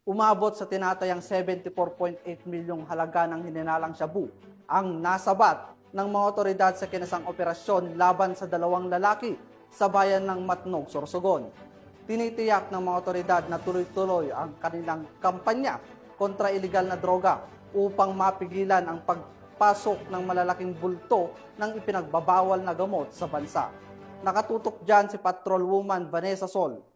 Umabot sa tinatayang 74.8 milyong halaga ng hininalang shabu ang nasabat ng mga otoridad sa kinasang operasyon laban sa dalawang lalaki sa bayan ng Matnog, Sorsogon. Tinitiyak ng mga otoridad na tuloy-tuloy ang kanilang kampanya kontra iligal na droga upang mapigilan ang pagpasok ng malalaking bulto ng ipinagbabawal na gamot sa bansa. Nakatutok dyan si Patrolwoman Vanessa Sol.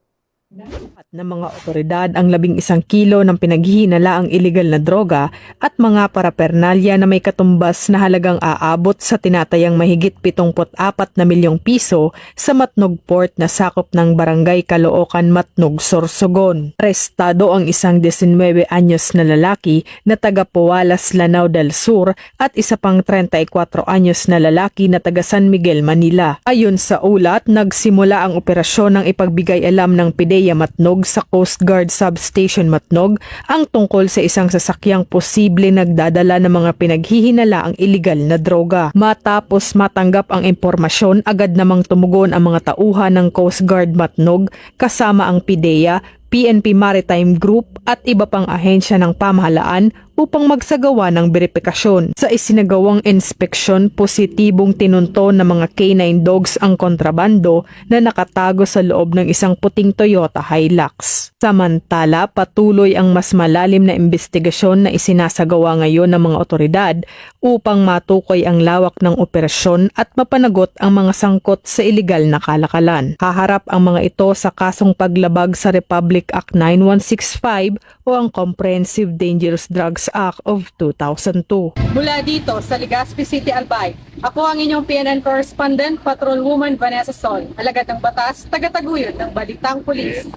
At ng mga otoridad ang 11 kilo ng pinaghihinalaang iligal na droga at mga parapernalya na may katumbas na halagang aabot sa tinatayang mahigit 74 na milyong piso sa Matnog Port na sakop ng Barangay Caloocan, Matnog, Sorsogon. Arestado ang isang 19 anyos na lalaki na taga Pualas, Lanao del Sur at isa pang 34 anyos na lalaki na taga San Miguel, Manila. Ayon sa ulat, nagsimula ang operasyon ng ipagbigay alam ng PIDEA Matnog sa Coast Guard Substation Matnog ang tungkol sa isang sasakyang posible nagdadala ng mga pinaghihinalaang iligal na droga. Matapos matanggap ang impormasyon, agad namang tumugon ang mga tauhan ng Coast Guard Matnog kasama ang PIDEA, PNP Maritime Group at iba pang ahensya ng pamahalaan upang magsagawa ng beripikasyon. Sa isinagawang inspeksyon, positibong tinunto ng mga K9 dogs ang kontrabando na nakatago sa loob ng isang puting Toyota Hilux. Samantala, patuloy ang mas malalim na investigasyon na isinasagawa ngayon ng mga otoridad upang matukoy ang lawak ng operasyon at mapanagot ang mga sangkot sa iligal na kalakalan. Haharap ang mga ito sa kasong paglabag sa Republic Act 9165 o ang Comprehensive Dangerous Drugs Act of 2002. Mula dito sa Legazpi City, Albay, ako ang inyong PNN correspondent, Patrolwoman Vanessa Sol, alagad ng batas, taga-taguyod ng Balitang Pulis.